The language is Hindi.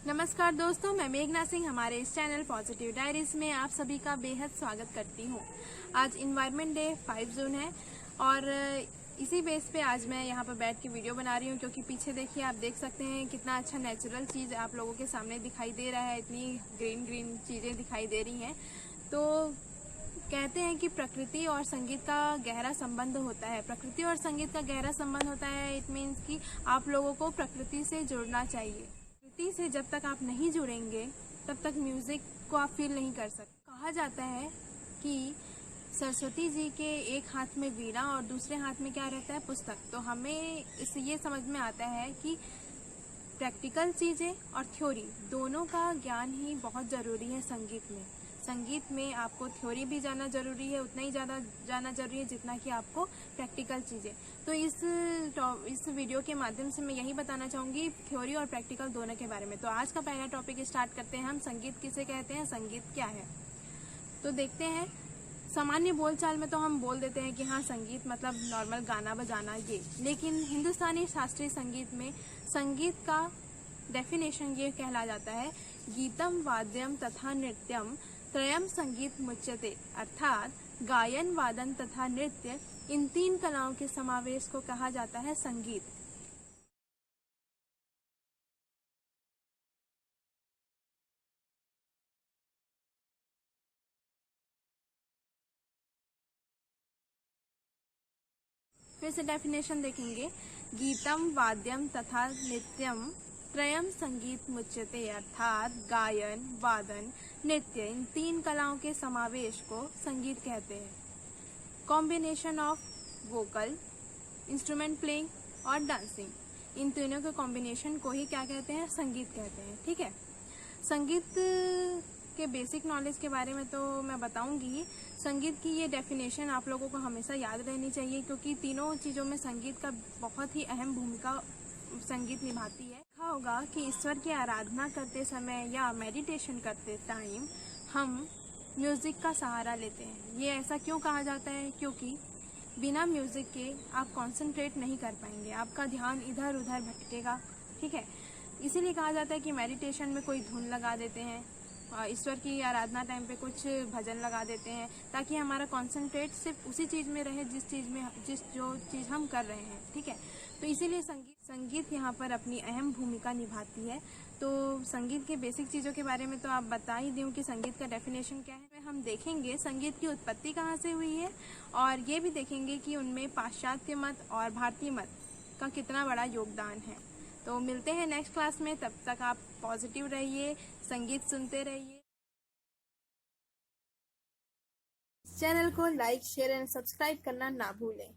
नमस्कार दोस्तों, मैं मेघना सिंह हमारे इस चैनल पॉजिटिव डायरीज में आप सभी का बेहद स्वागत करती हूँ। आज इन्वायरमेंट डे 5 जून है और इसी बेस पे आज मैं यहाँ पर बैठ के वीडियो बना रही हूँ, क्योंकि पीछे देखिए, आप देख सकते हैं कितना अच्छा नेचुरल चीज़ आप लोगों के सामने दिखाई दे रहा है। इतनी ग्रीन ग्रीन चीज़ें दिखाई दे रही हैं। तो कहते हैं कि प्रकृति और संगीत का गहरा संबंध होता है। प्रकृति और संगीत का गहरा संबंध होता है, इट मीन्स कि आप लोगों को प्रकृति से जुड़ना चाहिए। प्रकृति से जब तक आप नहीं जुड़ेंगे तब तक म्यूजिक को आप फील नहीं कर सकते। कहा जाता है कि सरस्वती जी के एक हाथ में वीणा और दूसरे हाथ में क्या रहता है, पुस्तक। तो हमें इससे ये समझ में आता है कि प्रैक्टिकल चीज़ें और थ्योरी दोनों का ज्ञान ही बहुत ज़रूरी है संगीत में। संगीत में आपको थ्योरी भी जानना ज़रूरी है, उतना ही ज़्यादा जानना ज़रूरी है जितना कि आपको प्रैक्टिकल चीज़ें। तो इस वीडियो के माध्यम से मैं यही बताना चाहूँगी थ्योरी और प्रैक्टिकल दोनों के बारे में। तो आज का पहला टॉपिक स्टार्ट करते हैं हम। संगीत किसे कहते हैं, संगीत क्या है। तो देखते हैं। सामान्य बोलचाल में तो हम बोल देते हैं कि हाँ, संगीत मतलब नॉर्मल गाना बजाना ये, लेकिन हिंदुस्तानी शास्त्रीय संगीत में संगीत का डेफिनेशन ये कहला जाता है, गीतम वाद्यम तथा नृत्यम त्रयम संगीत मुच्यते, अर्थात गायन, वादन तथा नृत्य, इन तीन कलाओं के समावेश को कहा जाता है संगीत। फिर से डेफिनेशन देखेंगे, गीतम वाद्यम तथा नृत्यम त्रयम संगीत मुच्यते, अर्थात गायन, वादन, नृत्य, इन तीन कलाओं के समावेश को संगीत कहते हैं। Combination of vocal, instrument playing और डांसिंग, इन तीनों के कॉम्बिनेशन को ही क्या कहते हैं, संगीत कहते हैं। ठीक है। संगीत के बेसिक नॉलेज के बारे में तो मैं बताऊंगी ही। संगीत की ये डेफिनेशन आप लोगों को हमेशा याद रहनी चाहिए, क्योंकि तीनों चीज़ों में संगीत का बहुत ही अहम भूमिका संगीत निभाती है। देखा होगा कि ईश्वर की आराधना करते समय या मेडिटेशन करते टाइम हम म्यूज़िक का सहारा लेते हैं। ये ऐसा क्यों कहा जाता है, क्योंकि बिना म्यूज़िक के आप कंसंट्रेट नहीं कर पाएंगे, आपका ध्यान इधर उधर भटकेगा। ठीक है। इसीलिए कहा जाता है कि मेडिटेशन में कोई धुन लगा देते हैं, ईश्वर की आराधना टाइम पे कुछ भजन लगा देते हैं, ताकि हमारा कंसंट्रेट सिर्फ उसी चीज़ में रहे जो चीज़ हम कर रहे हैं। ठीक है। तो इसीलिए संगीत यहाँ पर अपनी अहम भूमिका निभाती है। तो संगीत के बेसिक चीज़ों के बारे में तो आप बता ही दूँ कि संगीत का डेफिनेशन क्या है। हम देखेंगे संगीत की उत्पत्ति कहाँ से हुई है, और ये भी देखेंगे कि उनमें पाश्चात्य मत और भारतीय मत का कितना बड़ा योगदान है। तो मिलते हैं नेक्स्ट क्लास में, तब तक आप पॉजिटिव रहिए, संगीत सुनते रहिए। चैनल को लाइक, शेयर एंड सब्सक्राइब करना ना भूलें।